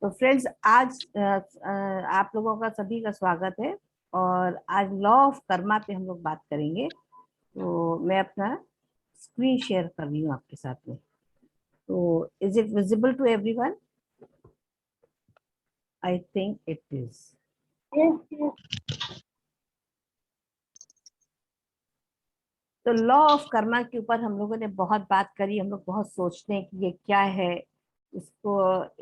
तो फ्रेंड्स आज आप लोगों का सभी का स्वागत है। और आज लॉ ऑफ कर्मा पे हम लोग बात करेंगे। तो मैं अपना स्क्रीन शेयर कर रही हूँ आपके साथ में। तो is it visible to everyone? I think it is. तो लॉ ऑफ कर्मा के ऊपर हम लोगों ने बहुत बात करी। हम लोग बहुत सोचते हैं कि ये क्या है, इसको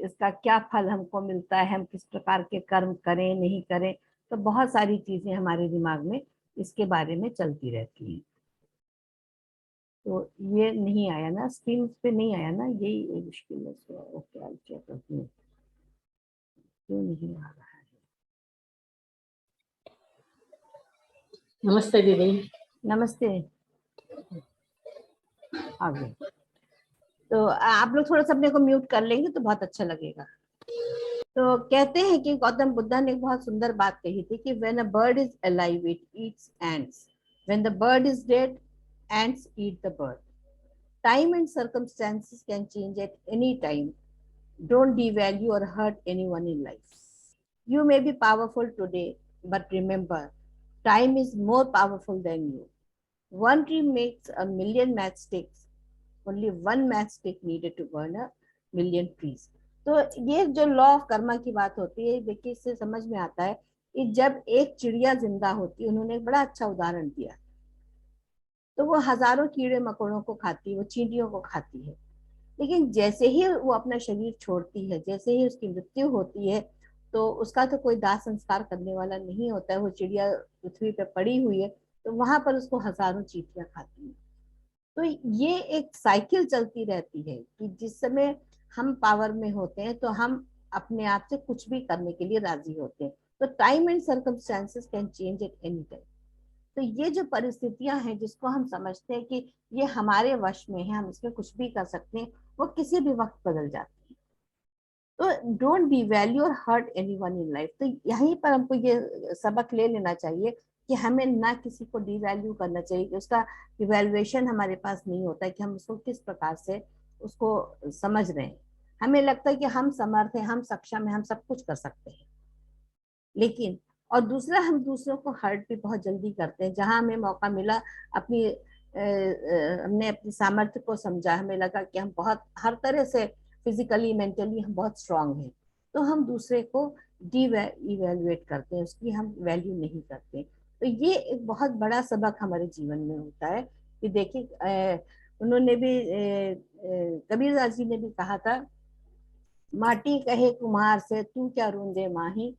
इसका क्या फल हमको मिलता है, हम किस प्रकार के कर्म करें नहीं करें। तो बहुत सारी चीजें हमारे दिमाग में इसके बारे में चलती रहती हैं। तो ये नहीं आया ना, स्क्रीन पे नहीं आया ना, यही मुश्किल है। ओके, आई चेक करती हूँ क्यों नहीं आ रहा है। नमस्ते दीदी। नमस्ते। आ गए। तो आप लोग थोड़ा सा अपने को म्यूट कर लेंगे तो बहुत अच्छा लगेगा। तो कहते हैं कि गौतम बुद्धा ने एक बहुत सुंदर बात कही थी कि when a bird is alive it eats ants, when the bird is dead ants eat the bird. Time and circumstances can change at any time. Don't devalue or hurt anyone in life. You may be powerful today, but remember, time is more powerful than you. One tree makes a million matchsticks. Only one matchstick needed to burn a million trees. तो ये जो law of Karma की बात होती है, देखिए इससे समझ में आता है कि जब एक चिड़िया जिंदा होती है, उन्होंने एक बड़ा अच्छा उदाहरण दिया, तो वो हजारों कीड़े मकोड़ों को खाती है, वो चींटियों को खाती है। लेकिन जैसे ही वो अपना शरीर छोड़ती है, जैसे ही उसकी मृत्यु होती है, तो उसका तो कोई दाह संस्कार करने वाला नहीं होता है। वो चिड़िया पृथ्वी पे पड़ी हुई है, तो वहां पर उसको हजारों चींटियां खाती हैं। तो ये एक साइकिल चलती रहती है कि जिस समय हम पावर में होते हैं तो हम अपने आप से कुछ भी करने के लिए राजी होते हैं। तो time and circumstances can change at any time. तो ये जो परिस्थितियां हैं जिसको हम समझते हैं कि ये हमारे वश में है, हम इसमें कुछ भी कर सकते हैं, वो किसी भी वक्त बदल जाती है। तो डोंट बी वैल्यू और हर्ट एनीवन इन लाइफ। तो यहीं पर हमको ये सबक ले लेना चाहिए कि हमें ना किसी को डिवैल्यू करना चाहिए, कि उसका इवेल्युएशन हमारे पास नहीं होता है कि हम उसको किस प्रकार से उसको समझ रहे हैं। हमें लगता है कि हम समर्थ हैं, हम सक्षम हैं, हम सब कुछ कर सकते हैं। लेकिन और दूसरा, हम दूसरों को हर्ट भी बहुत जल्दी करते हैं। जहां हमें मौका मिला, अपनी हमने अपनी सामर्थ्य को समझा, हमें लगा कि हम बहुत हर तरह से फिजिकली मेंटली हम बहुत स्ट्रांग हैं, तो हम दूसरे को डी इवेल्युएट करते हैं, उसकी हम वैल्यू नहीं करते। तो ये एक बहुत बड़ा सबक हमारे जीवन में होता है कि देखिए, उन्होंने भी कबीरदास जी ने भी कहा था, माटी कहे कुम्हार से तू क्या रूंदे माही,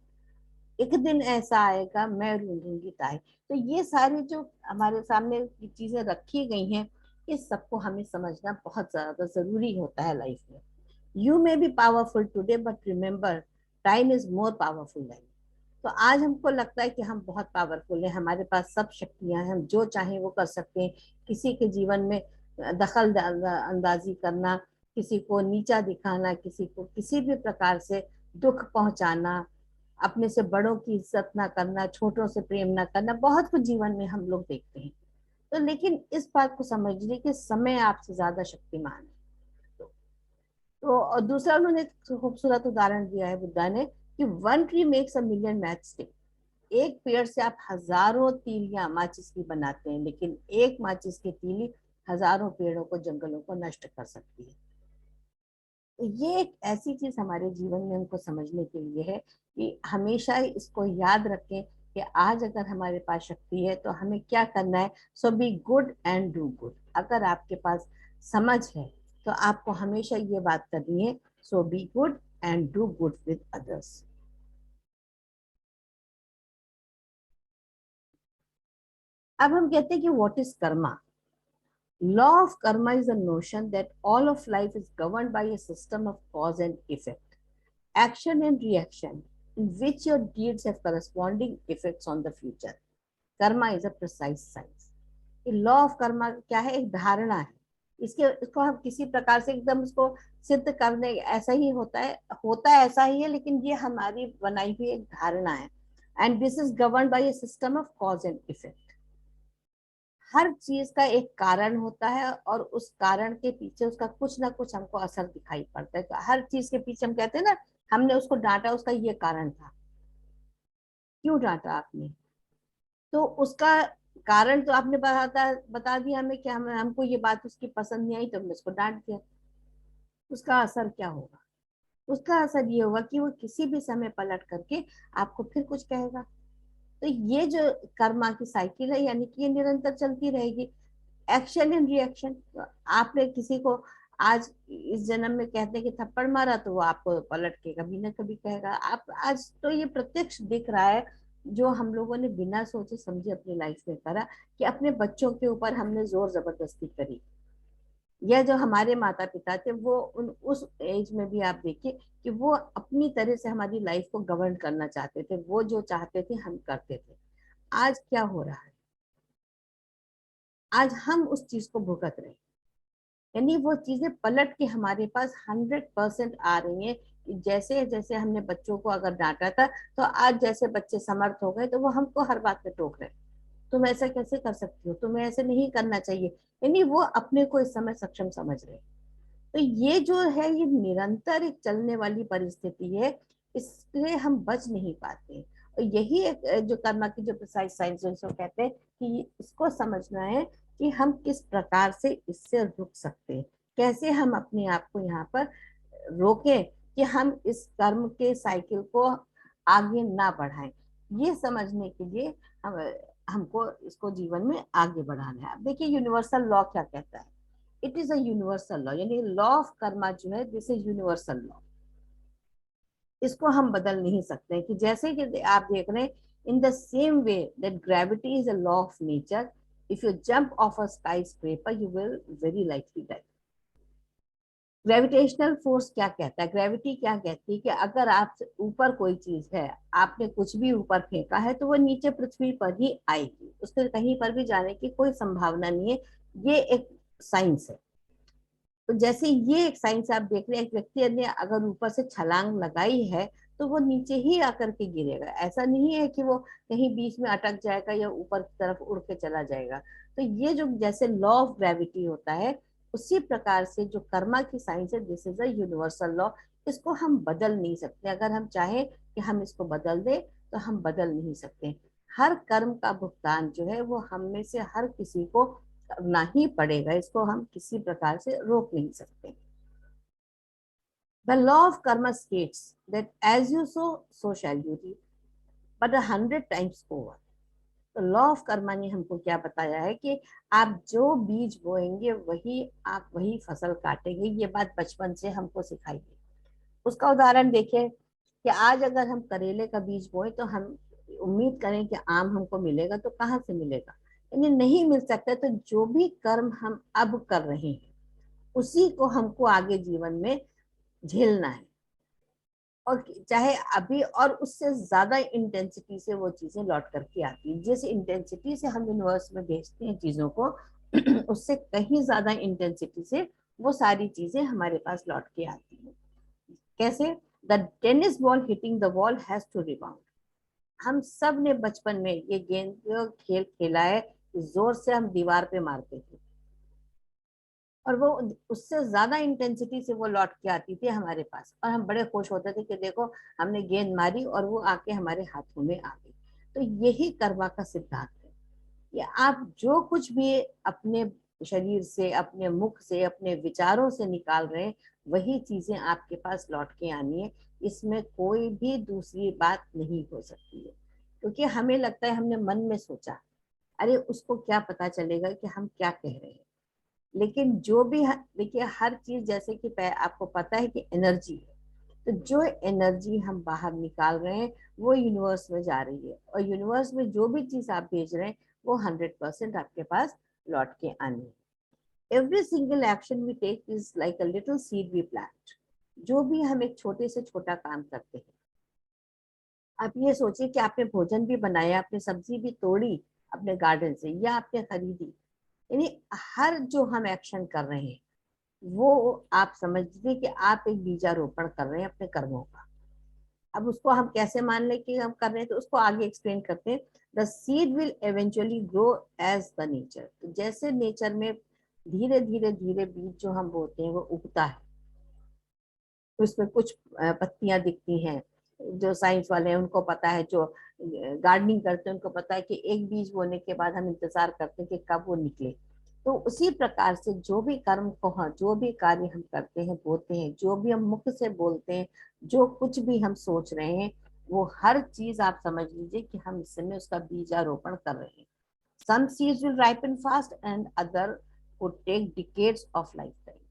एक दिन ऐसा आएगा मैं रूंधूंगी ताई। तो ये सारी जो हमारे सामने की चीजें रखी गई हैं, इस सबको हमें समझना बहुत ज्यादा जरूरी होता है लाइफ में। You may be powerful today but remember, time is more powerful than. तो आज हमको लगता है कि हम बहुत पावरफुल हैं, हमारे पास सब शक्तियां हैं, हम जो चाहें वो कर सकते हैं। किसी के जीवन में दखल अंदाजी करना, किसी को नीचा दिखाना, किसी को किसी भी प्रकार से दुख पहुंचाना, अपने से बड़ों की इज्जत ना करना, छोटों से प्रेम ना करना, बहुत कुछ जीवन में हम लोग देखते हैं। तो लेकिन इस बात को समझिए कि समय आपसे ज्यादा शक्तिमान है। तो और दूसरा, उन्होंने एक खूबसूरत उदाहरण दिया है बुद्धा ने कि one tree makes a million match stick. एक पेड़ से आप हजारों तीलियां माचिस की बनाते हैं, लेकिन एक माचिस की तीली हजारों पेड़ों को, जंगलों को नष्ट कर सकती है। तो ये एक ऐसी चीज हमारे जीवन में हमको समझने के लिए है कि हमेशा इसको याद रखें कि आज अगर हमारे पास शक्ति है तो हमें क्या करना है। So be good and do good. अगर आपके पास समझ है तो आपको हमेशा ये बात करनी है, so be good and do good with others. अब हम कहते हैं कि what is karma. Law of karma is a notion that all of life is governed by a system of cause and effect, action and reaction, in which your deeds have corresponding effects on the future. Karma is a precise science. Law of Karma क्या है? एक धारणा है। इसको हम किसी प्रकार से एकदम उसको सिद्ध करने, ऐसा ही होता है ऐसा ही है, लेकिन ये हमारी बनाई हुई एक धारणा है। And this is govern by a system of cause and effect. हर चीज का एक कारण होता है और उस कारण के पीछे उसका कुछ ना कुछ हमको असर दिखाई पड़ता है। तो हर चीज के पीछे हम कहते हैं ना हमने उसको डांटा, उसका ये कारण था। क्यों डांटा आपने? तो उसका कारण तो आपने बता दिया हमें कि हमको ये बात उसकी पसंद नहीं आई, तो हमने उसको डांट दिया। उसका असर क्या होगा? उसका असर ये होगा कि वो किसी भी समय पलट करके आपको फिर कुछ कहेगा। तो ये जो कर्मा की साइकिल है, यानी कि ये निरंतर चलती रहेगी। Action and reaction. तो आपने किसी को आज इस जन्म में कहते हैं कि थप्पड़ मारा, तो वो आपको पलट के कभी ना कभी कहेगा। आप आज तो ये प्रत्यक्ष दिख रहा है, जो हम लोगों ने बिना सोचे समझे अपनी लाइफ में करा, कि अपने बच्चों के ऊपर हमने जोर जबरदस्ती करी। या जो हमारे माता पिता थे, वो उस एज में भी आप देखिए कि वो अपनी तरह से हमारी लाइफ को गवर्न करना चाहते थे, वो जो चाहते थे हम करते थे। आज क्या हो रहा है? आज हम उस चीज को भुगत रहे हैं। यानी वो चीजें पलट के हमारे पास 100% आ रही हैं। कि जैसे जैसे हमने बच्चों को अगर डांटा था, तो आज जैसे बच्चे समर्थ हो गए, तो वो हमको हर बात में टोक रहे हैं। तुम ऐसा कैसे कर सकती हो, तुम्हें ऐसे नहीं करना चाहिए। यानी वो अपने को इस समय सक्षम समझ रहे हैं। तो ये जो है, ये निरंतर एक चलने वाली परिस्थिति है। इसलिए हम बच नहीं पाते। और यही एक जो कर्मा की जो प्रिसाइज साइंस है, उसको कहते हैं कि इसको समझना है कि हम किस प्रकार से इससे रुक सकते हैं, कैसे हम अपने आप को यहाँ पर रोकें कि हम इस कर्म के साइकिल को आगे ना बढ़ाएं। ये समझने के लिए हम हमको इसको जीवन में आगे बढ़ाना है। अब देखिए यूनिवर्सल लॉ क्या कहता है। It is a universal law, यानी लॉ ऑफ कर्मा जो है, दिस इज यूनिवर्सल लॉ। इसको हम बदल नहीं सकते। कि जैसे कि आप देख रहे हैं, in the same way that gravity is a law of nature, if you jump off a skyscraper you will very likely die. Gravitational force क्या कहता है, ग्रेविटी क्या कहती है कि अगर आप ऊपर कोई चीज है, आपने कुछ भी ऊपर फेंका है, तो वो नीचे पृथ्वी पर ही आएगी, उसके कहीं पर भी जाने की कोई संभावना नहीं है। ये एक साइंस है। तो जैसे ये एक साइंस आप देख रहे हैं, एक व्यक्ति ने अगर ऊपर से छलांग लगाई है, तो वो नीचे ही आकर के गिरेगा। ऐसा नहीं है कि वो कहीं बीच में अटक जाएगा या ऊपर की तरफ उड़ के चला जाएगा। तो ये जो जैसे लॉ ऑफ ग्रेविटी होता है, उसी प्रकार से जो कर्मा की साइंस है, this is a universal law. इसको हम बदल नहीं सकते। अगर हम चाहें कि हम इसको बदल दें, तो हम बदल नहीं सकते। हर कर्म का भुगतान जो है, वो हम में से हर किसी को करना ही पड़ेगा। इसको हम किसी प्रकार से रोक नहीं सकते। The law of karma states that as you sow, so shall you reap, but 100 times over. तो लॉ ऑफ कर्मा ने हमको क्या बताया है कि आप जो बीज बोएंगे, वही आप वही फसल काटेंगे। ये बात बचपन से हमको सिखाई गई। उसका उदाहरण देखिए कि आज अगर हम करेले का बीज बोए, तो हम उम्मीद करें कि आम हमको मिलेगा, तो कहाँ से मिलेगा? यानी नहीं मिल सकता। तो जो भी कर्म हम अब कर रहे हैं, उसी को हमको आगे जीवन में झेलना है। और चाहे अभी, और उससे ज्यादा इंटेंसिटी से वो चीजें लौट करके आती है। जिस इंटेंसिटी से हम यूनिवर्स में भेजते हैं चीजों को, उससे कहीं ज्यादा इंटेंसिटी से वो सारी चीजें हमारे पास लौट के आती है। कैसे? The tennis ball hitting the wall has to rebound. हम सब ने बचपन में ये गेंद खेल खेला है, जोर से हम दीवार पे मारते थे, और वो उससे ज्यादा इंटेंसिटी से वो लौट के आती थी हमारे पास, और हम बड़े खुश होते थे कि देखो हमने गेंद मारी और वो आके हमारे हाथों में आ गई। तो यही कर्मा का सिद्धांत है कि आप जो कुछ भी अपने शरीर से, अपने मुख से, अपने विचारों से निकाल रहे हैं, वही चीजें आपके पास लौट के आनी है। इसमें कोई भी दूसरी बात नहीं हो सकती है। क्योंकि हमें लगता है हमने मन में सोचा, अरे उसको क्या पता चलेगा कि हम क्या कह रहे हैं। लेकिन जो भी देखिए, हर चीज जैसे कि आपको पता है कि एनर्जी है। तो जो एनर्जी हम बाहर निकाल रहे हैं, वो यूनिवर्स में जा रही है, और यूनिवर्स में जो भी चीज आप भेज रहे हैं, वो 100% आपके पास लौट के आनी है। Every single action we take is like a little seed we plant. जो भी हम एक छोटे से छोटा काम करते हैं, आप ये सोचिए कि आपने भोजन भी बनाया, आपने सब्जी भी तोड़ी अपने गार्डन से, या आपने खरीदी। यानी हर जो हम एक्शन कर रहे हैं, वो आप समझ लीजिए कि आप एक बीजारोपण कर रहे हैं अपने कर्मों का। अब उसको हम कैसे मान लें कि हम कर रहे हैं, तो उसको आगे एक्सप्लेन करते हैं। The seed will eventually grow as the nature. तो जैसे नेचर में धीरे धीरे धीरे बीज जो हम बोते हैं, वो उगता है। उसमें कुछ पत्तियां दिखती हैं, जो साइंस वाले हैं उनको पता है, जो गार्डनिंग करते हैं उनको पता है कि एक बीज बोने के बाद हम इंतजार करते हैं कि कब वो निकले। तो उसी प्रकार से जो भी कर्म को, हाँ, जो भी कार्य हम करते हैं, बोलते हैं, जो भी हम मुख से बोलते हैं, जो कुछ भी हम सोच रहे हैं, वो हर चीज आप समझ लीजिए कि हम इस समय उसका बीजारोपण कर रहे हैं। Some seeds will ripen fast and other would take decades of lifetime.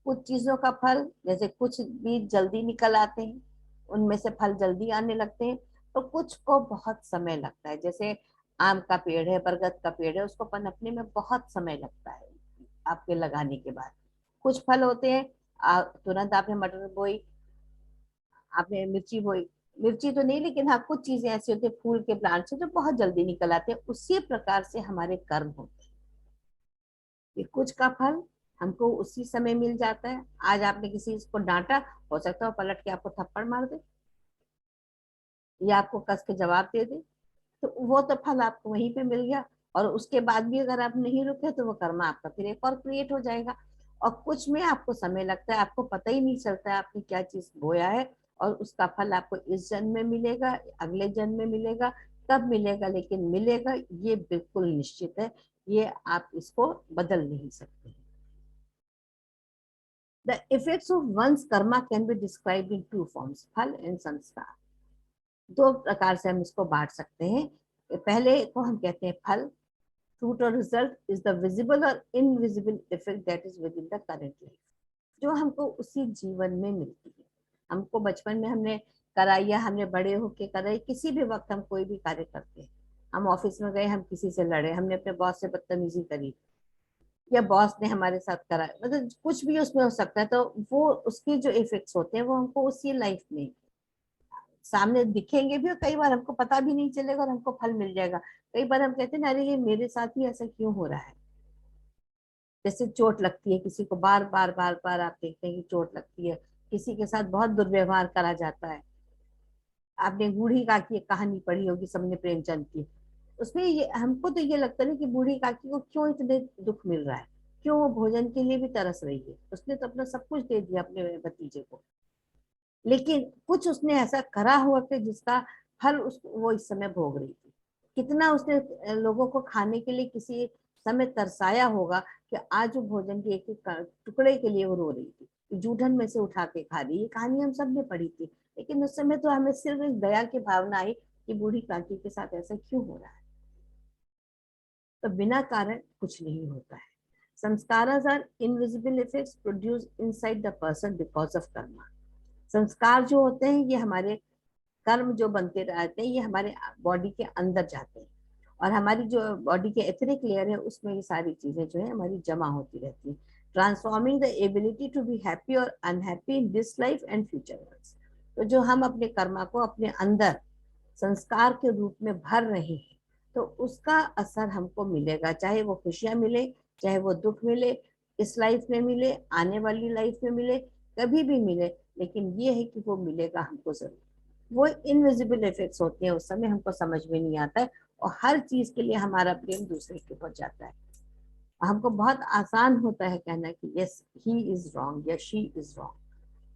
कुछ चीजों का फल, जैसे कुछ बीज जल्दी निकल आते हैं, उनमें से फल जल्दी आने लगते हैं, तो कुछ को बहुत समय लगता है। जैसे आम का पेड़ है, बरगद का पेड़ है, उसको पनपने में बहुत समय लगता है आपके लगाने के बाद। कुछ फल होते हैं, तुरंत आपने मटर बोई, आपने मिर्ची बोई, मिर्ची तो नहीं, लेकिन हाँ कुछ चीजें ऐसी होती है फूल के प्लांट से जो बहुत जल्दी निकल आते हैं। उसी प्रकार से हमारे कर्म होते हैं कि कुछ का फल हमको उसी समय मिल जाता है। आज आपने किसी को डांटा, हो सकता है वो पलट के आपको थप्पड़ मार दे या आपको कस के जवाब दे दे, तो वो तो फल आपको वहीं पे मिल गया। और उसके बाद भी अगर आप नहीं रुके तो वो कर्म आपका फिर एक और क्रिएट हो जाएगा। और कुछ में आपको समय लगता है, आपको पता ही नहीं चलता है आपने क्या चीज बोया है, और उसका फल आपको इस जन्म में मिलेगा, अगले जन्म में मिलेगा, कब मिलेगा, लेकिन मिलेगा, ये बिल्कुल निश्चित है। ये आप इसको बदल नहीं सकते। The effects of one's karma can be described in two forms, फल एंड संस्कार। दो प्रकार से हम इसको बांट सकते हैं। पहले को हम कहते हैं फल। फ्रूट और रिजल्ट इज द विजिबल और invisible effect that is with in the current life, जो हमको उसी जीवन में मिलती है। हमको बचपन में हमने कराई या हमने बड़े होके कराई, किसी भी वक्त हम कोई भी कार्य करते हैं। हम ऑफिस में गए, हम किसी से लड़े, हमने अपने बॉस से बदतमीजी करी, या बॉस ने हमारे साथ करा, मतलब कुछ भी उसमें हो सकता है, तो वो उसके जो इफेक्ट्स होते हैं वो हमको उसी लाइफ में सामने दिखेंगे भी, और कई बार हमको पता भी नहीं चलेगा और हमको फल मिल जाएगा। कई बार हम कहते हैं ना, अरे ये मेरे साथ ही ऐसा क्यों हो रहा है। जैसे चोट लगती है किसी को, बार बार बार बार आप देखते हैं कि चोट लगती है, किसी के साथ बहुत दुर्व्यवहार करा जाता है। आपने बूढ़ी काकी की कहानी पढ़ी होगी, सबने प्रेमचंद की। उसमें ये हमको तो ये लगता है कि बूढ़ी काकी को क्यों इतने दुख मिल रहा है, क्यों वो भोजन के लिए भी तरस रही है। उसने तो अपना सब कुछ दे दिया अपने भतीजे को, लेकिन कुछ उसने ऐसा करा हुआ कि जिसका फल वो इस समय भोग रही थी। कितना उसने लोगों को खाने के लिए किसी समय तरसाया होगा कि आज वो भोजन के एक एक टुकड़े के लिए वो रो रही थी, जूठन में से उठा के खा रही। ये कहानी हम सब ने पढ़ी थी, लेकिन उस समय तो हमें सिर्फ एक दया की भावना आई कि बूढ़ी काकी के साथ ऐसा क्यों हो रहा है। तो बिना कारण कुछ नहीं होता है। संस्कारास are invisible effects produce inside the person because of karma. संस्कार जो होते हैं ये हमारे कर्म जो बनते रहते हैं, ये हमारे बॉडी के अंदर जाते हैं, और हमारी जो बॉडी के एथरिक लेयर है उसमें ये सारी चीजें जो है हमारी जमा होती रहती है, transforming the ability to be happy और unhappy in this life and future life. तो जो हम अपने कर्मा को अपने अंदर संस्कार के रूप में भर रहे हैं, तो उसका असर हमको मिलेगा, चाहे वो खुशियां मिले, चाहे वो दुख मिले, इस लाइफ में मिले, आने वाली लाइफ में मिले, कभी भी मिले, लेकिन ये है कि वो मिलेगा हमको जरूर। वो इनविजिबल इफेक्ट्स होते हैं, उस समय हमको समझ में नहीं आता है, और हर चीज के लिए हमारा प्रेम दूसरे के ऊपर जाता है। हमको बहुत आसान होता है कहना कि यस ही इज रॉन्ग या शी इज रॉन्ग,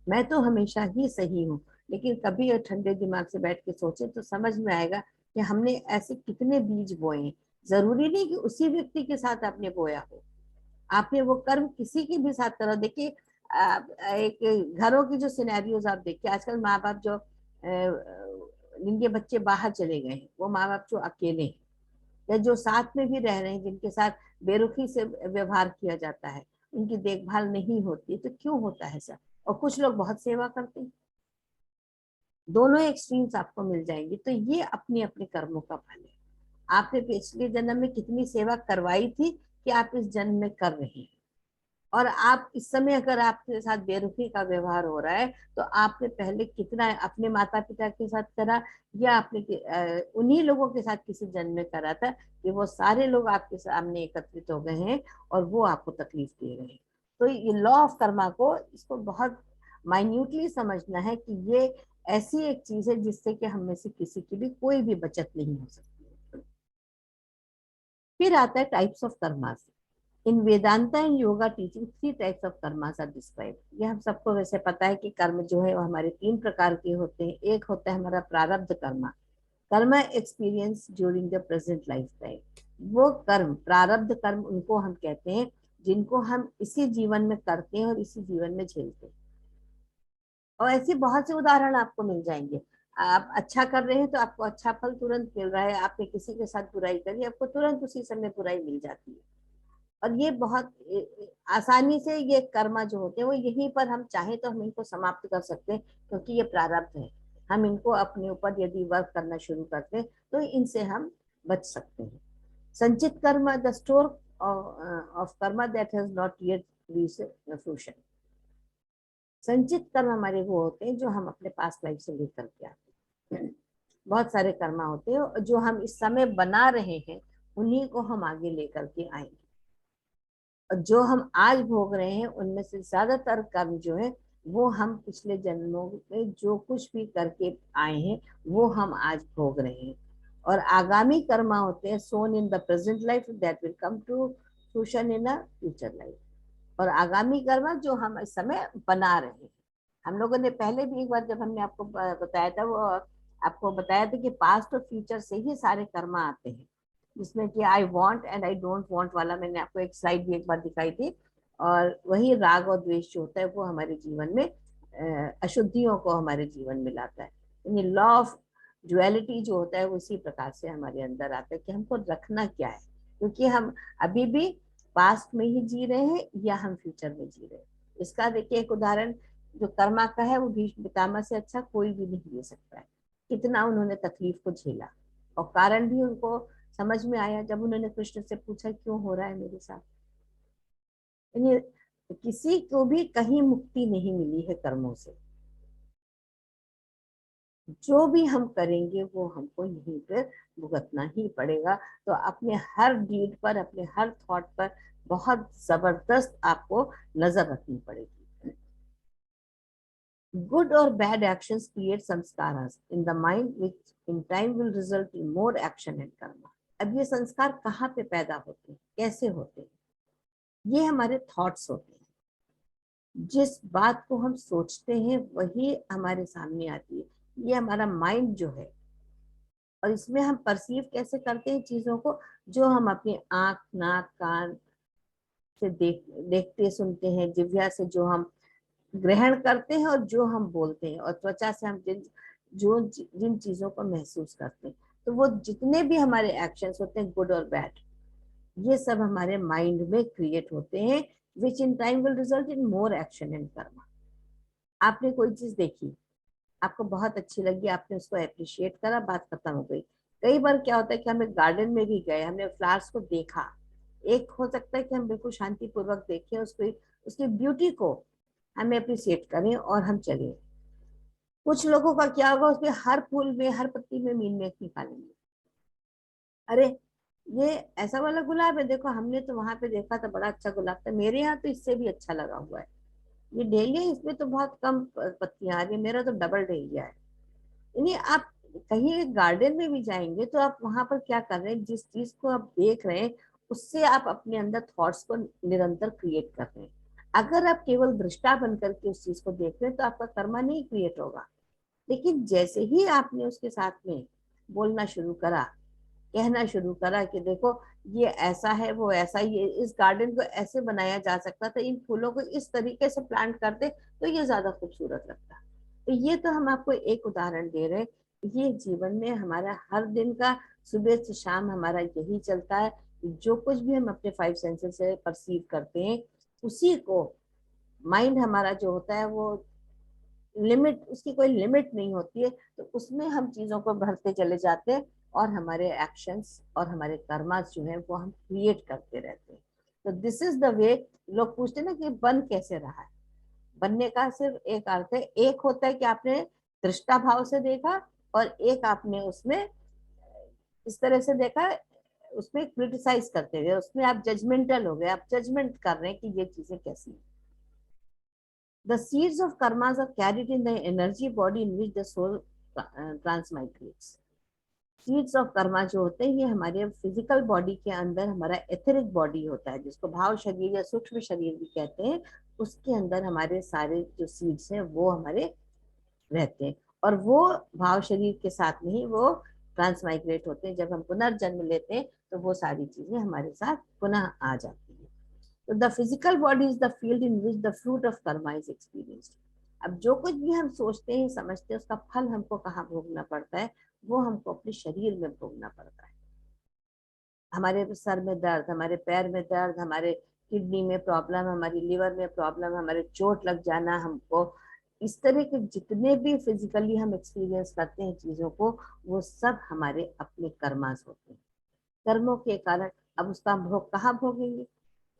मैं तो हमेशा ही सही हूँ। लेकिन कभी ठंडे दिमाग से बैठ के सोचे तो समझ में आएगा कि हमने ऐसे कितने बीज बोए हैं। जरूरी नहीं कि उसी व्यक्ति के साथ आपने बोया हो, आपने वो कर्म किसी के भी साथ करो। देखिए एक घरों की जो सिनेरियोज आप देखिए, आजकल माँ बाप जो जिनके बच्चे बाहर चले गए हैं, वो माँ बाप जो अकेले हैं या जो साथ में भी रह रहे हैं, जिनके साथ बेरुखी से व्यवहार किया जाता है, उनकी देखभाल नहीं होती, तो क्यों होता है सर। और कुछ लोग बहुत सेवा करते हैं, दोनों एक्सट्रीम्स आपको मिल जाएंगे। तो ये अपने अपने कर्मों का फल है। आपने पिछले जन्म में कितनी सेवा करवाई थी कि आप इस जन्म में कर रहे हैं, और आप इस समय अगर आपके साथ बेरुखी का व्यवहार हो रहा है, तो आपने पहले कितना अपने माता पिता के साथ करा, या आपने उन्हीं लोगों के साथ किसी जन्म में करा था कि वो सारे लोग आपके सामने एकत्रित हो गए हैं और वो आपको तकलीफ दे रहे हैं। तो ये लॉ ऑफ कर्मा को, इसको बहुत माइन्यूटली समझना है कि ये ऐसी एक चीज है जिससे कि हम में से किसी की भी कोई भी बचत नहीं हो सकती। फिर आता है types of karma. In Vedanta and yoga teaching 3 types of karmas are described. ये हम सबको वैसे पता है कि कर्म जो है वो हमारे 3 प्रकार के होते हैं। एक होता है हमारा प्रारब्ध Karma, Karma experience during the present life time. वो कर्म, प्रारब्ध कर्म, उनको हम कहते हैं जिनको हम इसी जीवन में करते हैं और इसी जीवन में झेलते हैं। और ऐसे बहुत से उदाहरण आपको मिल जाएंगे। आप अच्छा कर रहे हैं तो आपको अच्छा फल तुरंत मिल रहा है, आपने किसी के साथ बुराई करी, आपको तुरंत उसी समय बुराई मिल जाती है। और ये बहुत आसानी से ये कर्मा जो होते हैं वो यहीं पर हम चाहें तो हम इनको समाप्त कर सकते हैं, क्योंकि ये प्रारब्ध है। हम इनको अपने ऊपर यदि वर्क करना शुरू करते हैं तो इनसे हम बच सकते हैं। संचित कर्म, the store of Karma that has not yet reached fruition. संचित कर्म हमारे वो होते हैं जो हम अपने पास्ट लाइफ से लेकर के आते हैं। बहुत सारे कर्मा होते हैं जो हम इस समय बना रहे हैं, उन्हीं को हम आगे लेकर के आएंगे। और जो हम आज भोग रहे हैं उनमें से ज्यादातर कर्म जो है वो हम पिछले जन्मों में जो कुछ भी करके आए हैं वो हम आज भोग रहे हैं। और आगामी कर्मा होते हैं sown in the present life that will come to fruition in a future life. और आगामी कर्मा जो हम इस समय बना रहे हैं। हम लोगों ने पहले भी एक बार जब हमने आपको बताया था, वो आपको बताया था कि पास्ट और फ्यूचर से ही सारे कर्मा आते हैं, जिसमें कि I want and I don't want वाला मैंने आपको एक स्लाइड भी एक बार दिखाई थी। और वही राग और द्वेष जो होता है वो हमारे जीवन में अशुद्धियों को हमारे जीवन में लाता है। यानी लॉ ऑफ ड्युअलिटी जो होता है उसी प्रकार से हमारे अंदर आता है कि हमको रखना क्या है, क्योंकि हम अभी भी पास्ट में ही जी रहे हैं या हम फ्यूचर में जी रहे हैं। इसका देखिए एक उदाहरण जो कर्मा का है, वो भीष्म पितामह से अच्छा कोई भी नहीं ले सकता है। कितना उन्होंने तकलीफ को झेला, और कारण भी उनको समझ में आया जब उन्होंने कृष्ण से पूछा क्यों हो रहा है मेरे साथ। यानी किसी को भी कहीं मुक्ति नहीं मिली है कर्मों से। जो भी हम करेंगे वो हमको यहीं पर भुगतना ही पड़ेगा। तो अपने हर डीड पर, अपने हर थॉट पर बहुत जबरदस्त आपको नजर रखनी पड़ेगी। Good or bad actions create samskaras in the mind, which in time will result in more action and karma. अब ये संस्कार कहाँ पे पैदा होते हैं, कैसे होते हैं? ये हमारे थॉट्स होते हैं। जिस बात को हम सोचते हैं वही हमारे सामने आती है। ये हमारा माइंड जो है, और इसमें हम परसीव कैसे करते हैं चीजों को, जो हम अपनी आंख, नाक, कान से देखते सुनते हैं, जिह्वा से जो हम ग्रहण करते हैं और जो हम बोलते हैं, और त्वचा से हम जिन चीजों को महसूस करते हैं, तो वो जितने भी हमारे एक्शंस होते हैं गुड और बैड, ये सब हमारे माइंड में क्रिएट होते हैं, which in time will result in more action and karma. आपने कोई चीज देखी, आपको बहुत अच्छी लगी, आपने उसको अप्रिशिएट करा, बात खत्म हो गई। कई बार क्या होता है कि हमें गार्डन में भी गए, हमने फ्लावर्स को देखा, एक हो सकता है कि हम बिल्कुल शांति पूर्वक देखें उसको, उसकी ब्यूटी को हमें अप्रिशिएट करें और हम चले। कुछ लोगों का क्या होगा, उसमें हर फूल में, हर पत्ती में मीन मेख निकालेंगे। अरे ये ऐसा वाला गुलाब है, देखो हमने तो वहां पे देखा था बड़ा अच्छा गुलाब था, मेरे यहाँ तो इससे भी अच्छा लगा हुआ है। ये डेलिया, इसमें तो बहुत कम पत्तियां आ रही है, मेरा तो डबल डेलिया है। यानी आप कहीं गार्डन में भी जाएंगे तो आप वहां पर क्या कर रहे हैं, जिस चीज को आप देख रहे हैं उससे आप अपने अंदर थॉट्स को निरंतर क्रिएट कर रहे हैं। अगर आप केवल दृष्टा बन करके उस चीज को देख रहे हैं तो आपका कर्मा नहीं क्रिएट होगा। लेकिन जैसे ही आपने उसके साथ में बोलना शुरू करा, कहना शुरू करा कि देखो ये ऐसा है, वो ऐसा, ये इस गार्डन को ऐसे बनाया जा सकता था, इन फूलों को इस तरीके से प्लांट करते तो ये ज्यादा खूबसूरत लगता। तो ये तो हम आपको एक उदाहरण दे रहे हैं। ये जीवन में हमारा हर दिन का सुबह से शाम हमारा यही चलता है। जो कुछ भी हम अपने 5 सेंसेस से परसीव करते हैं उसी को माइंड हमारा जो होता है वो लिमिट, उसकी कोई लिमिट नहीं होती है, तो उसमें हम चीजों को भरते चले जाते हैं और हमारे एक्शंस और हमारे कर्मास जो है वो हम क्रिएट करते रहते हैं। तो दिस इज द वे। लोग पूछते हैं ना कि बन कैसे रहा है। बनने का सिर्फ एक अर्थ है, एक होता है कि आपने दृष्टा भाव से देखा, और एक आपने उसमें इस तरह से देखा, उसमें क्रिटिसाइज करते हुए, उसमें आप जजमेंटल हो गए, आप जजमेंट कर रहे हैं कि ये चीजें कैसी हैं। The seeds of karmas are carried in the energy body in which the soul transmigrates. Seeds of Karma जो होते हैं ये हमारे फिजिकल बॉडी के अंदर हमारा एथरिक बॉडी होता है, जिसको भाव शरीर या सूक्ष्म शरीर भी कहते हैं, उसके अंदर हमारे सारे जो सीड्स हैं वो हमारे रहते हैं, और वो भाव शरीर के साथ में ही वो ट्रांसमाइग्रेट होते हैं। जब हम पुनर्जन्म लेते हैं तो वो सारी चीजें हमारे साथ पुनः आ जाती हैं। तो the physical body is the field in which the fruit of Karma is experienced. अब जो कुछ भी हम सोचते हैं समझते हैं उसका फल हमको कहाँ भोगना पड़ता है, वो हमको अपने शरीर में भोगना पड़ता है। हमारे सर में दर्द, हमारे पैर में दर्द, हमारे किडनी में प्रॉब्लम, हमारी लिवर में प्रॉब्लम, हमारे चोट लग जाना, हमको इस तरह के जितने भी फिजिकली हम एक्सपीरियंस करते हैं चीजों को, वो सब हमारे अपने कर्मास होते हैं। कर्मों के कारण अब उसका हम भोग कहाँ भोगेंगे?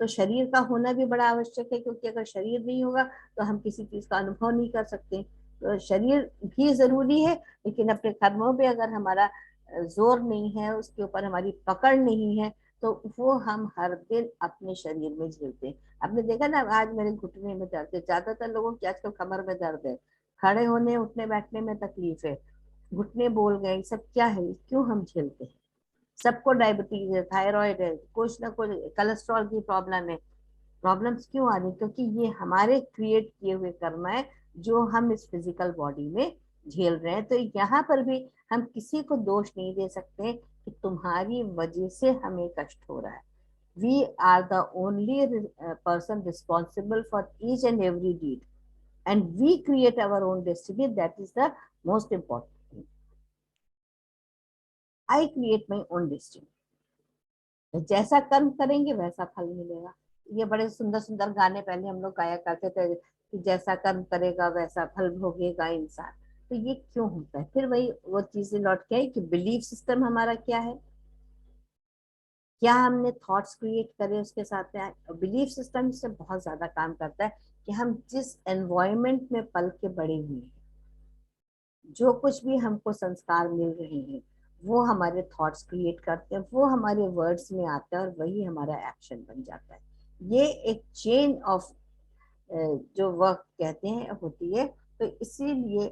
तो शरीर का होना भी बड़ा आवश्यक है, क्योंकि अगर शरीर नहीं होगा तो हम किसी चीज का अनुभव नहीं कर सकते। तो शरीर भी जरूरी है, लेकिन अपने कर्मों पे अगर हमारा जोर नहीं है, उसके ऊपर हमारी पकड़ नहीं है, तो वो हम हर दिन अपने शरीर में झेलते हैं। आपने देखा ना, आज मेरे घुटने में दर्द है, ज्यादातर लोगों की आजकल कमर में दर्द है, खड़े होने उठने बैठने में तकलीफ है, घुटने बोल गए, सब क्या है, क्यों हम झेलते हैं? सबको डायबिटीज है, थायराइड है, कुछ ना कुछ कोलेस्ट्रॉल की प्रॉब्लम है। प्रॉब्लम्स क्यों आ रही? क्योंकि ये हमारे क्रिएट किए हुए कर्म है जो हम इस फिजिकल बॉडी में झेल रहे हैं। तो यहाँ पर भी हम किसी को दोष नहीं दे सकते कि तुम्हारी वजह से हमें कष्ट हो रहा है। We are the only person responsible for each and every deed, and we create our own destiny, that is the most important thing. I create my own destiny. जैसा कर्म करेंगे वैसा फल मिलेगा। ये बड़े सुंदर सुंदर गाने पहले हम लोग गाया करते थे कि जैसा कर्म करेगा वैसा फल भोगेगा इंसान। तो ये क्यों होता है? फिर वही वो चीजें लौट के आई कि बिलीफ सिस्टम हमारा क्या है, क्या हमने थॉट्स क्रिएट करे उसके साथ में। बिलीफ सिस्टम से बहुत ज्यादा काम करता है कि हम जिस एनवायरमेंट में पल के बड़े हुए हैं, जो कुछ भी हमको संस्कार मिल रहे हैं, वो हमारे थॉट्स क्रिएट करते हैं, वो हमारे वर्ड्स में आता है, और वही हमारा एक्शन बन जाता है। ये एक चेन ऑफ जो वर्क कहते हैं होती है। तो इसीलिए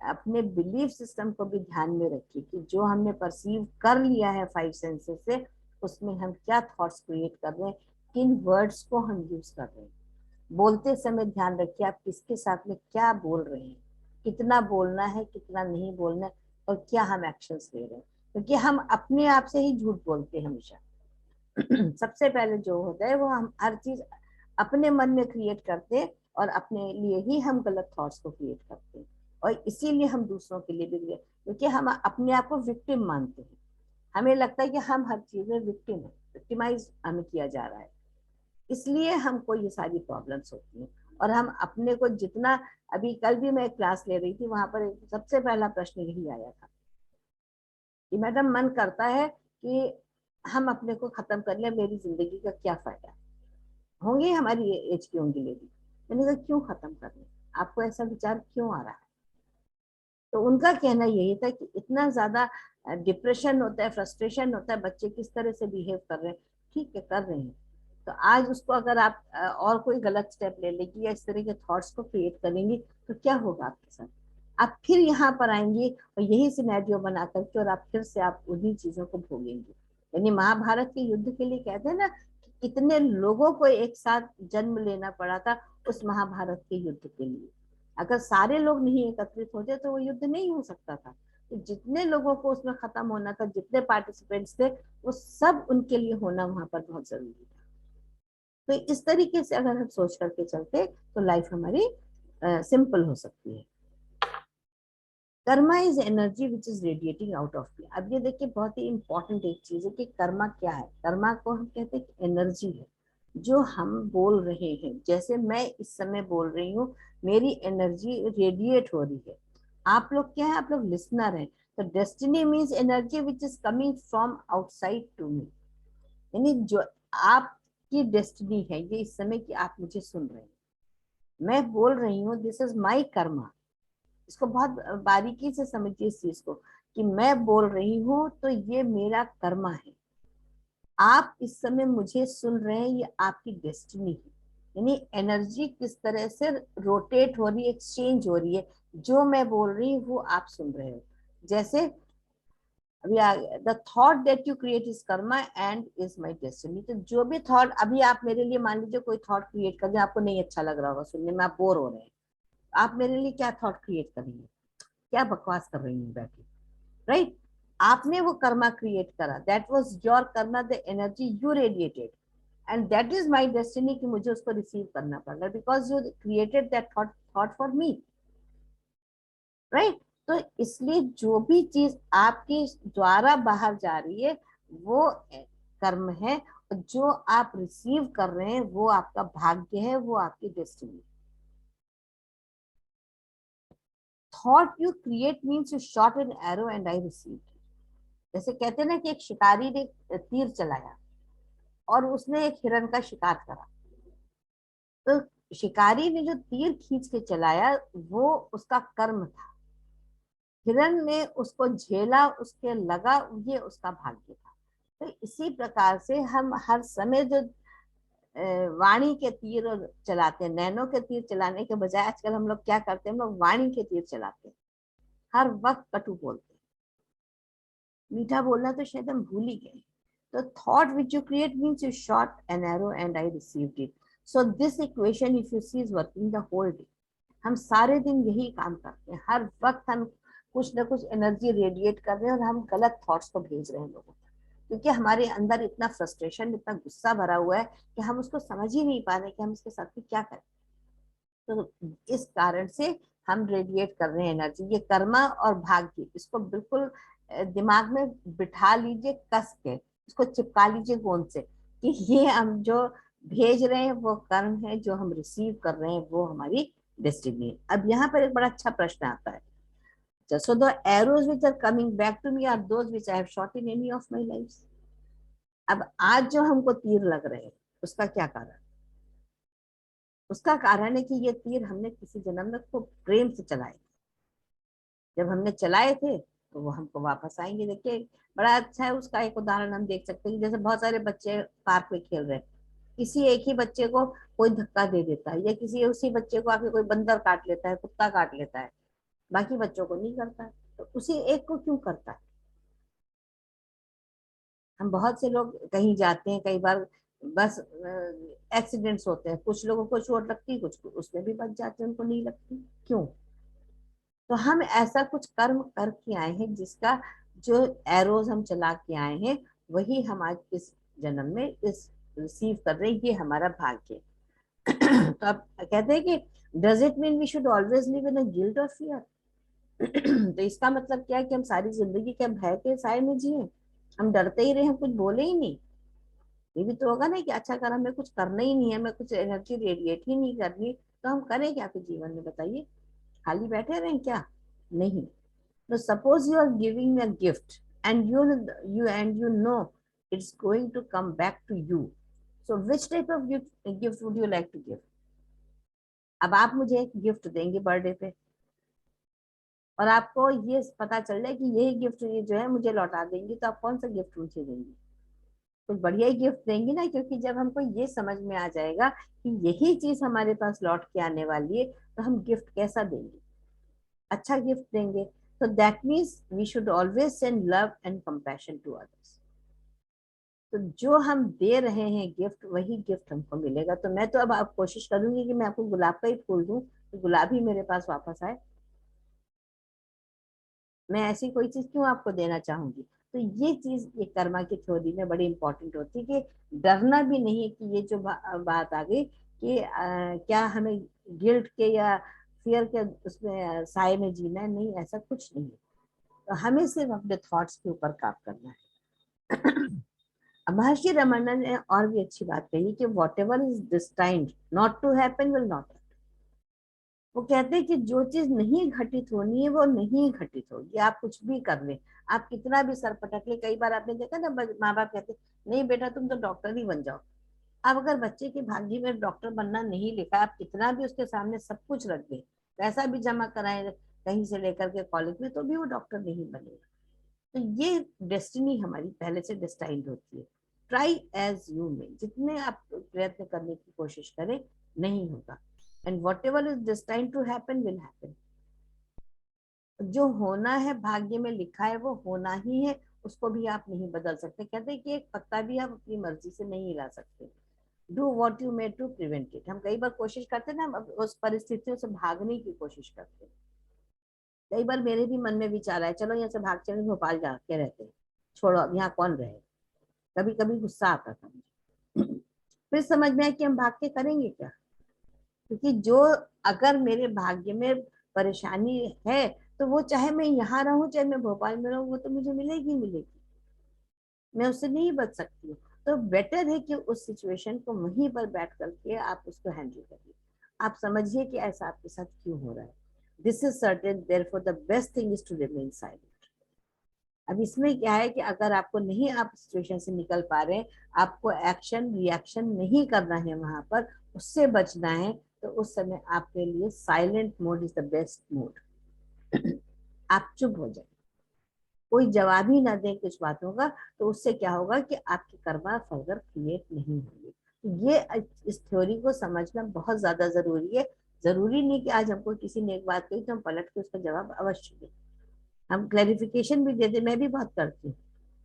अपने बिलीफ सिस्टम को भी ध्यान में रखिए कि जो हमने परसीव कर लिया है फाइव सेंसेस से, उसमें हम क्या थॉट्स क्रिएट कर रहे हैं, किन वर्ड्स को हम यूज कर रहे हैं। बोलते समय ध्यान रखिए आप किसके साथ में क्या बोल रहे हैं, कितना बोलना है, कितना नहीं बोलना है, और क्या हम एक्शंस ले रहे हैं। क्योंकि हम अपने आप से ही झूठ बोलते हैं हमेशा। सबसे पहले जो होता है वो हम हर चीज अपने मन में क्रिएट करते हैं, और अपने लिए ही हम गलत थॉट्स को क्रिएट करते हैं, और इसीलिए हम दूसरों के लिए भी क्योंकि हम अपने आप को विक्टिम मानते हैं। हमें लगता है कि हम हर चीज में विक्टिम है, विक्टिमाइज हमें किया जा रहा है, इसलिए हमको ये सारी प्रॉब्लम्स होती हैं। और हम अपने को जितना, अभी कल भी मैं क्लास ले रही थी, वहां पर सबसे पहला प्रश्न यही आया था कि मैडम मन करता है कि हम अपने को खत्म कर लें, मेरी जिंदगी का क्या फायदा? होंगे हमारी एज की होंगी लेडी। मैंने कहा क्यों खत्म कर लें, आपको ऐसा विचार क्यों आ रहा है? तो उनका कहना यही था कि इतना ज्यादा डिप्रेशन होता है, फ्रस्ट्रेशन होता है, बच्चे किस तरह से बिहेव कर रहे हैं। ठीक है, कर रहे हैं, तो आज उसको अगर आप और कोई गलत स्टेप ले लेगी या इस तरह के थॉट्स को क्रिएट करेंगी, तो क्या होगा आपके साथ? आप फिर यहाँ पर आएंगी और यही सिनेरियो बना करके, और आप फिर से आप उन्हीं चीजों को भोगेंगे। यानी महाभारत के युद्ध के लिए कहते हैं ना कि कितने लोगों को एक साथ जन्म लेना पड़ा था उस महाभारत के युद्ध के लिए। अगर सारे लोग नहीं एकत्रित होते तो वो युद्ध नहीं हो सकता था। तो जितने लोगों को उसमें खत्म होना था, जितने पार्टिसिपेंट्स थे, वो सब उनके लिए होना वहां पर बहुत जरूरी था। तो इस तरीके से अगर हम सोच करके चलते तो लाइफ हमारी सिंपल हो सकती है। Karma is energy which is radiating out of you. अब ये देखिए बहुत ही इंपॉर्टेंट एक चीज है कि कर्मा क्या है। कर्मा को हम कहते हैं एनर्जी है जो हम बोल रहे हैं। जैसे मैं इस समय बोल रही हूँ, मेरी एनर्जी रेडिएट हो रही है। आप लोग क्या है? आप लोग लिसनर हैं। तो destiny means energy which is coming from outside to me. यानी जो आपकी डेस्टिनी है ये इस समय की आप मुझे सुन रहे हैं, मैं बोल रही हूँ, दिस इज माई कर्मा। इसको बहुत बारीकी से समझिए इस चीज को कि मैं बोल रही हूँ तो ये मेरा कर्मा है। आप इस समय मुझे सुन रहे हैं, ये आपकी डेस्टिनी है। यानी एनर्जी किस तरह से रोटेट हो रही है, एक्सचेंज हो रही है। जो मैं बोल रही हूँ वो आप सुन रहे हो। जैसे अभी the thought that you create is Karma and is my destiny. तो जो भी थॉट अभी आप मेरे लिए, मान लीजिए कोई थॉट क्रिएट कर दिया, आपको नहीं अच्छा लग रहा होगा सुनने में, आप बोर हो रहे हैं, आप मेरे लिए क्या थॉट क्रिएट करेंगे, क्या बकवास कर रही हैं बैठी, राइट? आपने वो कर्मा क्रिएट करा, that was your Karma, the energy you radiated, and that is my destiny कि मुझे उसको रिसीव करना पड़ रहा है, because you created that thought for me, right? तो इसलिए जो भी चीज आपके द्वारा बाहर जा रही है वो कर्म है, और जो आप रिसीव कर रहे हैं वो आपका भाग्य है, वो आपकी destiny. Thought you create means you shot an arrow and I receive. जैसे कहते हैं ना कि एक शिकारी ने तीर चलाया और उसने एक हिरण का शिकार करा, तो शिकारी ने जो तीर खींच के चलाया वो उसका कर्म था, हिरण ने उसको झेला, उसके लगा, ये उसका भाग्य था। तो इसी प्रकार से हम हर समय जो वाणी के तीर चलाते हैं, नैनों के तीर चलाने के बजाय आजकल हम लोग क्या करते हैं, हम लोग वाणी के तीर चलाते हैं, हर वक्त कटु बोलते हैं, मीठा बोलना तो शायद हम भूल ही गए। तो thought which you create means you shot an arrow and I received it. So this equation if you see is working the whole day. हम सारे दिन यही काम करते हैं, हर वक्त हम कुछ ना कुछ एनर्जी रेडिएट कर रहे हैं और हम गलत थॉट्स को भेज रहे हैं लोगों को, क्योंकि हमारे अंदर इतना फ्रस्ट्रेशन, इतना गुस्सा भरा हुआ है कि हम उसको समझ ही नहीं पा रहे कि हम इसके साथ में क्या करें। तो इस कारण से हम रेडिएट कर रहे हैं एनर्जी। ये कर्मा और भाग्य, इसको बिल्कुल दिमाग में बिठा लीजिए, कस के इसको चिपका लीजिए गोंद से, कि ये हम जो भेज रहे हैं वो कर्म है, जो हम रिसीव कर रहे हैं वो हमारी डेस्टिनी है। अब यहाँ पर एक बड़ा अच्छा प्रश्न आता है, so the arrows which are coming back to me are those which I have shot in any of my lives। अब आज जो हमको तीर लग रहे हैं उसका क्या कारण? उसका कारण है कि ये तीर हमने किसी जन्म में खूब प्रेम से चलाए, जब हमने चलाए थे तो वो हमको वापस आएंगे। देखिए बड़ा अच्छा है, उसका एक उदाहरण हम देख सकते हैं, जैसे बहुत सारे बच्चे पार्क में खेल रहे हैं, किसी एक ही बच्चे को कोई धक्का दे देता है, या किसी उसी बच्चे को आके कोई बंदर काट लेता है, कुत्ता काट लेता है, बाकी बच्चों को नहीं करता है, तो उसी एक को क्यों करता है? हम बहुत से लोग कहीं जाते हैं, कई बार बस एक्सीडेंट्स होते हैं, कुछ लोगों को चोट लगती है, कुछ उसमें भी बच जाते हैं, उनको नहीं लगती, क्यों? तो हम ऐसा कुछ कर्म करके आए हैं जिसका जो एरोज हम चला के आए हैं वही हम आज इस जन्म में इस रिसीव कर रहे हैं, ये हमारा भाग्य है। तो अब कहते हैं कि does it mean we should always live in a guilt और फियर? तो इसका मतलब क्या है कि हम सारी जिंदगी के भय के साए में जिए, हम डरते ही रहे, हम कुछ बोले ही नहीं? ये भी तो होगा ना कि अच्छा कर, हमें कुछ करना ही नहीं है, हमें कुछ एनर्जी रेडिएट ही नहीं करनी, तो हम करें क्या फिर जीवन में, बताइए? खाली बैठे रहें क्या? नहीं। तो suppose you are giving a gift and you know it's going to come back to you, so which type of gift would you like to give? अब आप मुझे एक गिफ्ट देंगे बर्थडे पे, और आपको ये पता चल जाए कि यही गिफ्ट ये जो है मुझे लौटा देंगी, तो आप कौन सा गिफ्ट मुझे देंगी? कुछ बढ़िया ही गिफ्ट देंगी ना, क्योंकि जब हमको ये समझ में आ जाएगा कि यही चीज हमारे पास लौट के आने वाली है, तो हम गिफ्ट कैसा देंगे? अच्छा गिफ्ट देंगे। तो that means we should always send love and compassion to others. तो जो हम दे रहे हैं गिफ्ट, वही गिफ्ट हमको मिलेगा। तो मैं तो अब आप कोशिश करूंगी कि मैं आपको गुलाब का ही फूल दूं, तो गुलाब ही मेरे पास वापस आए। मैं ऐसी कोई चीज क्यों आपको देना चाहूंगी? तो ये चीज ये कर्मा की थ्योरी में बड़ी इंपॉर्टेंट होती है, कि डरना भी नहीं है कि ये जो बात आ गई कि क्या हमें गिल्ट के या फियर के उसमें साए में जीना है, नहीं, ऐसा कुछ नहीं है। तो हमें सिर्फ अपने थॉट्स के ऊपर काम करना है। अब महर्षि रमन ने और भी अच्छी बात कही कि whatever is destined not to happen will not. वो कहते हैं कि जो चीज नहीं घटित होनी है वो नहीं घटित होगी, आप कुछ भी कर ले, आप कितना भी सर पटक ले। कई बार आपने देखा ना, माँ बाप कहते नहीं बेटा तुम तो डॉक्टर ही बन जाओ। अब अगर बच्चे के भाग्य में डॉक्टर बनना नहीं लिखा, आप कितना भी उसके सामने सब कुछ रख दे, पैसा भी जमा कराए कहीं से लेकर के कॉलेज में, तो भी वो डॉक्टर नहीं बनेगा। तो ये डेस्टिनी हमारी पहले से डिस्टाइंड होती है। ट्राई एज यू मे, जितने आप प्रयत्न करने की कोशिश करें, नहीं होगा। And whatever is destined to happen will happen. जो होना है भाग्य में लिखा है वो होना ही है, उसको भी आप नहीं बदल सकते। कहते हैं कि एक पत्ता भी आप अपनी मर्जी से नहीं हिला सकते। Do what you may to prevent it. हम कई बार कोशिश करते हैं ना, हम उस परिस्थितियों से भागने की कोशिश करते हैं। कई बार मेरे भी मन में विचार आए, चलो यहाँ से भाग चले, भोपाल जाके रहते हैं, छोड़ो अब यहाँ कौन रहे। कभी कभी गुस्सा आता था मुझे। फिर समझ में आया कि हम भाग के करेंगे क्या, क्योंकि जो अगर मेरे भाग्य में परेशानी है तो वो चाहे मैं यहाँ रहूं चाहे मैं भोपाल में रहूं, वो तो मुझे मिलेगी मिलेगी, मैं उससे नहीं बच सकती हूँ। तो बेटर है कि उस सिचुएशन को वहीं पर बैठ करके आप उसको हैंडल करिए। आप समझिए कि ऐसा आपके साथ क्यों हो रहा है। This is certain, therefore the best thing is to remain silent. अब इसमें क्या है कि अगर आपको नहीं, आप सिचुएशन से निकल पा रहे हैं, आपको एक्शन रिएक्शन नहीं करना है वहां पर, उससे बचना है, तो उस समय आपके लिए silent mode is the best mode. आप चुप हो जाए, कोई जवाब ही ना दे कुछ बातों का, तो उससे क्या होगा कि आपकी कर्मा फर्दर क्रिएट नहीं होगी। तो ये इस थ्योरी को समझना बहुत ज्यादा जरूरी है। जरूरी नहीं कि आज हमको किसी ने एक बात कही तो हम पलट के उसका जवाब अवश्य दें। हम क्लैरिफिकेशन भी देते, मैं भी बहुत करती हूँ।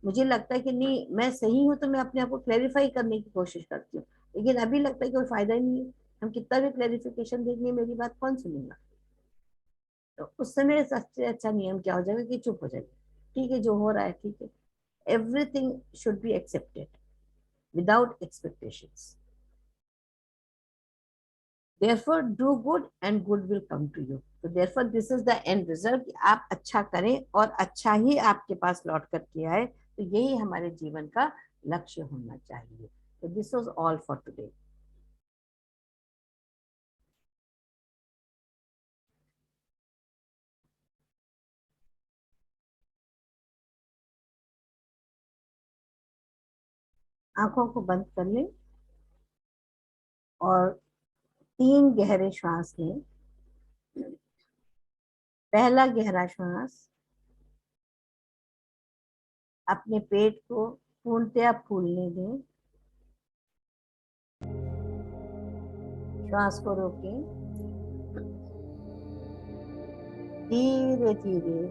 मुझे लगता है कि नहीं मैं सही हूँ तो मैं अपने आप को क्लैरिफाई करने की कोशिश करती हूँ, लेकिन अभी लगता है कि कोई फायदा ही नहीं है। हम कितना भी क्लैरिफिकेशन देंगे, मेरी बात कौन सुनेगा। तो उस समय सबसे अच्छा नियम क्या हो जाएगा कि चुप हो जाएगा। ठीक है, जो हो रहा है ठीक है। Everything should be accepted without expectations. therefore do good and good will come to you। तो therefore this is the end result कि आप अच्छा करें और अच्छा ही आपके पास लौट करके आए। तो यही हमारे जीवन का लक्ष्य होना चाहिए। तो this was all for today. आंखों को बंद कर लें और 3 गहरे श्वास लें। पहला गहरा श्वास, अपने पेट को पूर्णतया फूलने दें। श्वास को रोकें, धीरे धीरे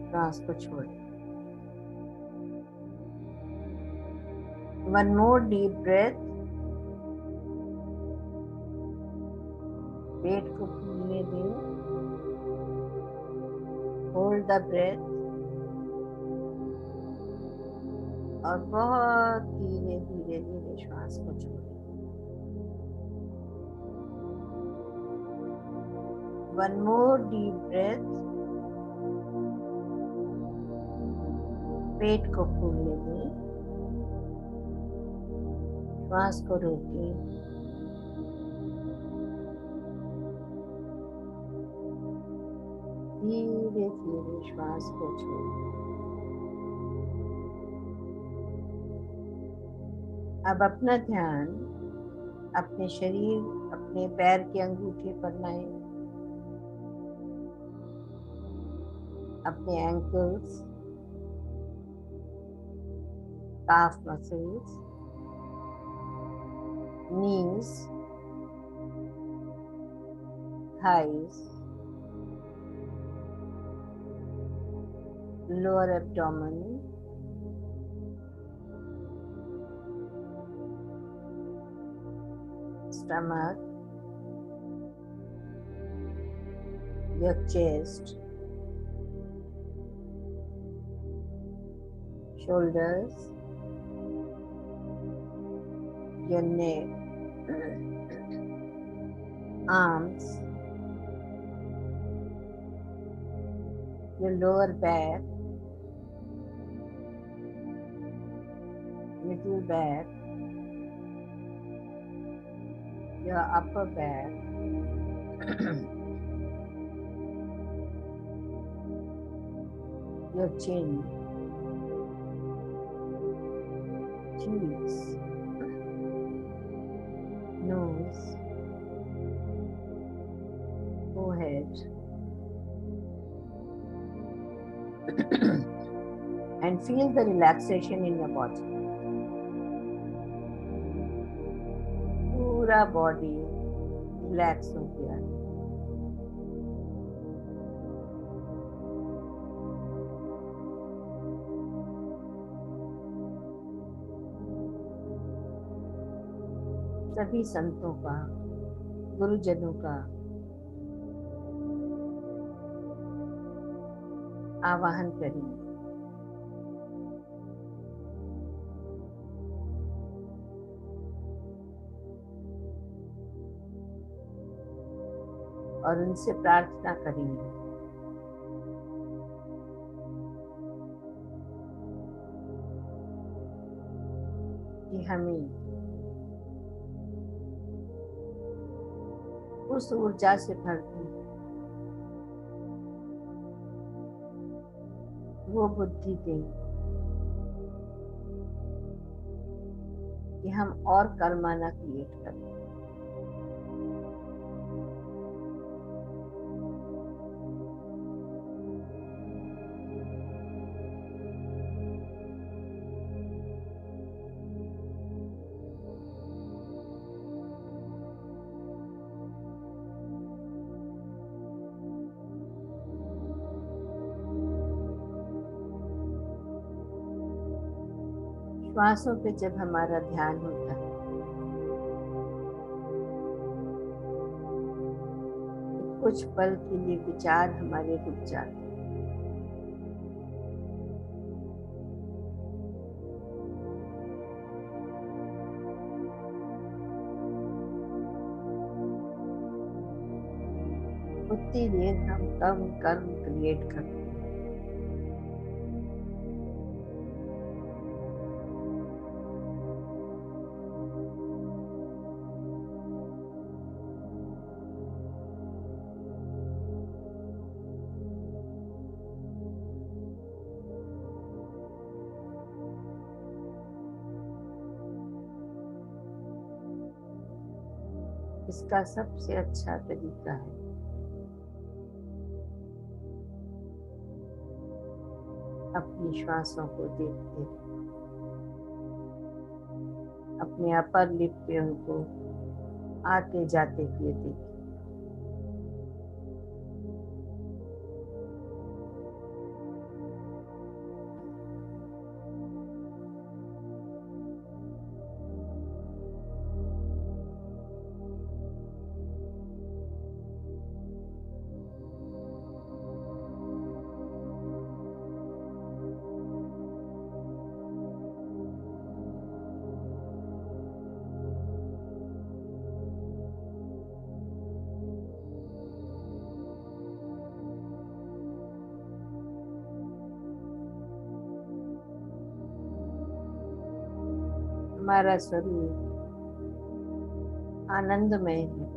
श्वास को छोड़ें। One more deep breath. पेट को फूलने दें, होल्ड द ब्रेथ और बहुत धीरे धीरे धीरे श्वास को छोड़ें। One more deep breath. पेट को फूलने दें, श्वास को रोकें, धीरे धीरे श्वास को छोड़ें। अब अपना ध्यान अपने शरीर, अपने पैर के अंगूठे पर लाएं, अपने ankles, calf muscles, knees, thighs, lower abdomen, stomach, your chest, shoulders, your neck, arms, your lower back, middle back, your upper back, your chin, cheeks, nose, forehead, and feel the relaxation in your body. पूरा body relax हो गया। सभी संतों का, गुरुजनों का आवाहन करेंगे। और उनसे प्रार्थना करेंगे कि हमें उस ऊर्जा से भर दें, वो बुद्धि दें कि हम और कर्माना क्रिएट करें। श्वासों पे जब हमारा ध्यान होता है तो कुछ पल के लिए विचार हमारे रुक जाते हैं। उतनी देर हम कम कर्म क्रिएट करते हैं। इसका सबसे अच्छा तरीका है अपनी श्वासों को देखते रहे, अपने अपर लिप पे उनको आते जाते हुए देखें। हमारा स्वरूप आनंदमय है।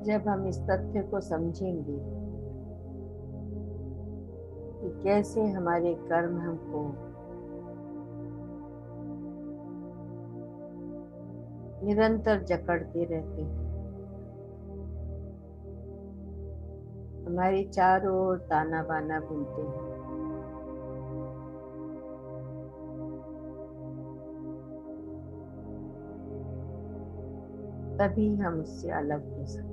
जब हम इस तथ्य को समझेंगे कि कैसे हमारे कर्म हमको निरंतर जकड़ते रहते हैं, हमारे चारों ओर ताना बाना बुनते हैं, तभी हम उससे अलग हो सकते हैं।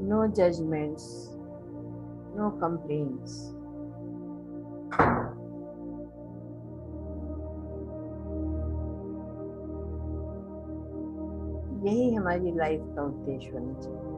No judgments, no complaints. यही हमारी लाइफ का उद्देश्य होना चाहिए।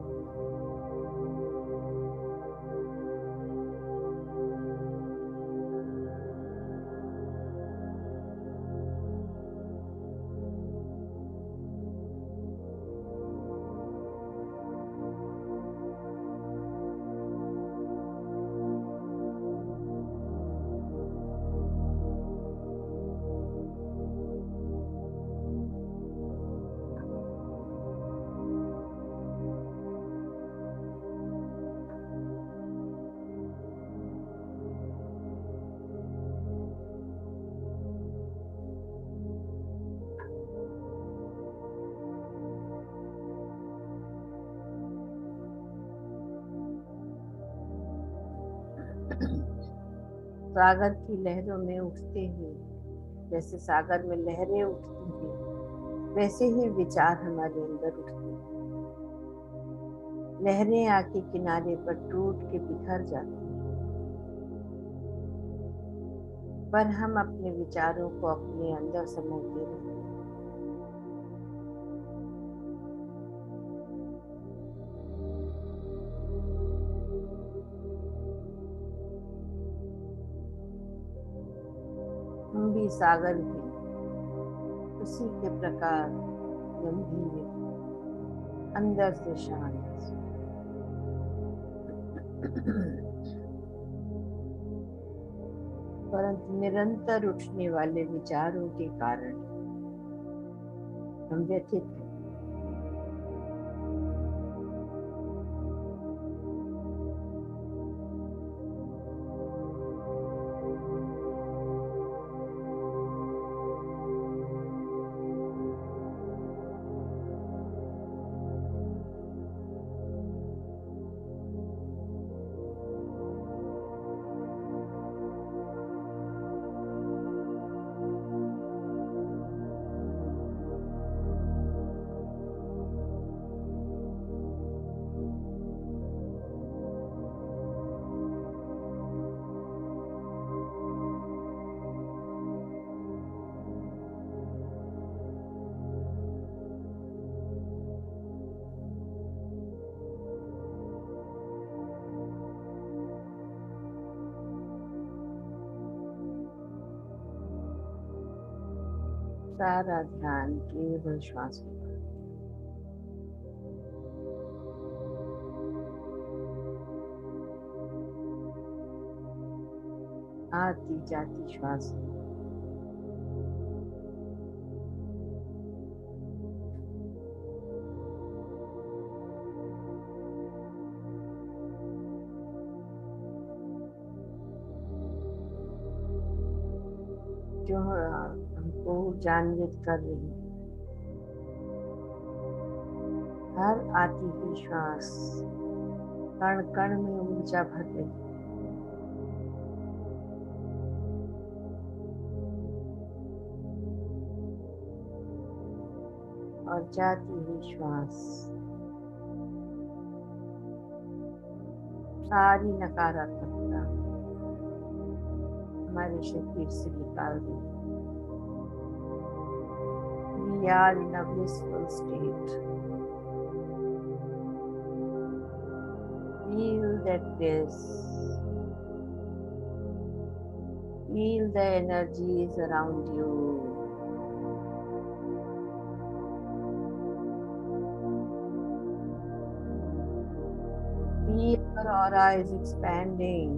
सागर की लहरों में उठते हुए, जैसे सागर में लहरें उठती हैं, वैसे ही विचार हमारे अंदर उठते हैं। लहरें आके किनारे पर टूट के बिखर जाती हैं, पर हम अपने विचारों को अपने अंदर समेटे रहते हैं। हम भी सागर भी उसी के प्रकार गंभीर, अंदर से शांत, परंतु निरंतर उठने वाले विचारों के कारण हम व्यथित हैं। सारा ध्यान केवल श्वास पर। आती जाती श्वास, जो हमको ऊर्जान्वित कर रही है। हर आती हुई श्वास कण कण में ऊर्जा भर रही है, और जाती हुई श्वास सारी नकारात्मकता हमारे शरीर से निकाल रही है। We are in a blissful state. Feel that bliss. Feel the energies around you. Feel your aura is expanding.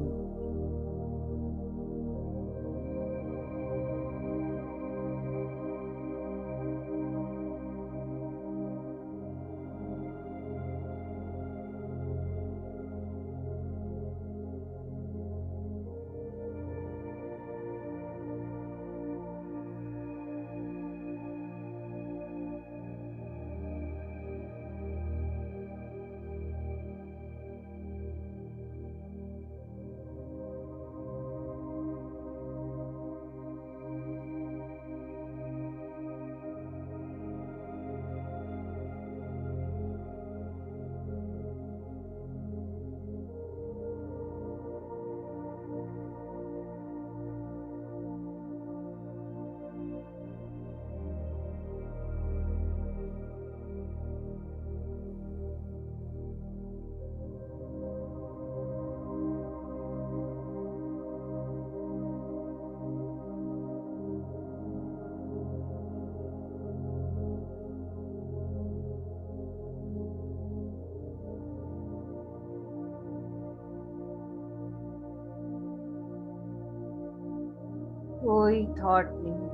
कोई थॉट नहीं,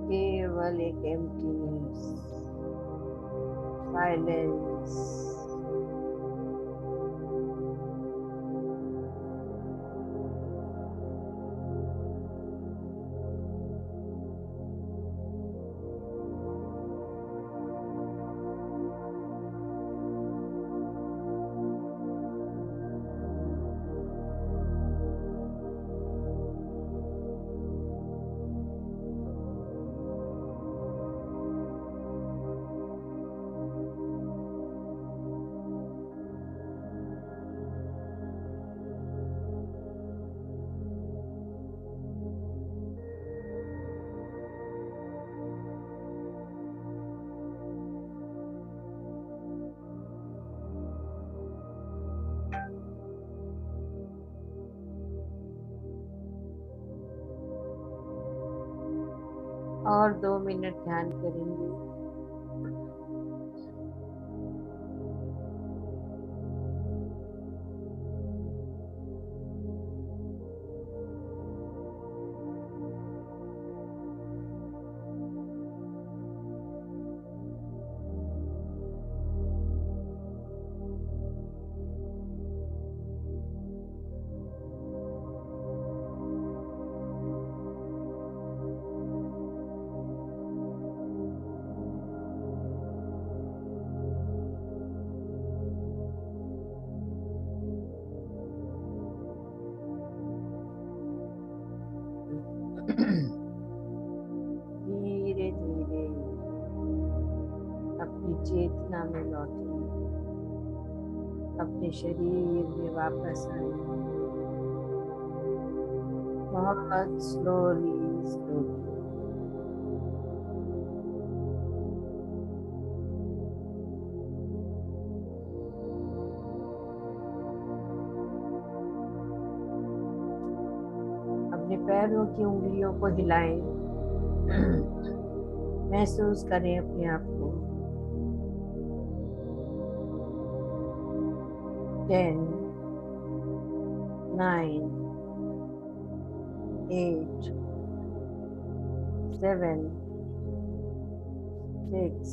केवल एक एम्प्टीनेस, साइलेंस। और 2 मिनट ध्यान करेंगे। धीरे धीरे अपनी चेतना में लौटे, अपने शरीर में वापस आए। बहुत स्लोली स्लोली। अपने पैरों की उंगलियों को हिलाएं। महसूस करें अपने आप को। 10, 9, 8, 7, 6,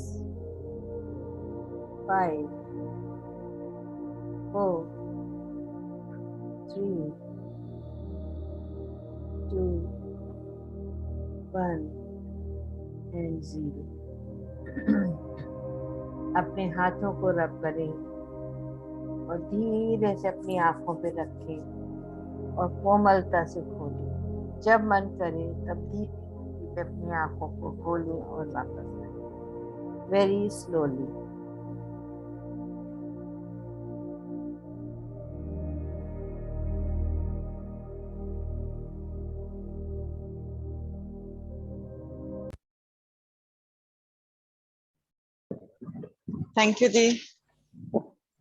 5, 4, 3, 2, 1 and 0। अपने हाथों को रब करें और धीरे से अपनी आंखों पे रखें और कोमलता से खोलें। जब मन करे तब धीरे अपनी आंखों को खोलें और वापस आए, very slowly. Thank you, Dee.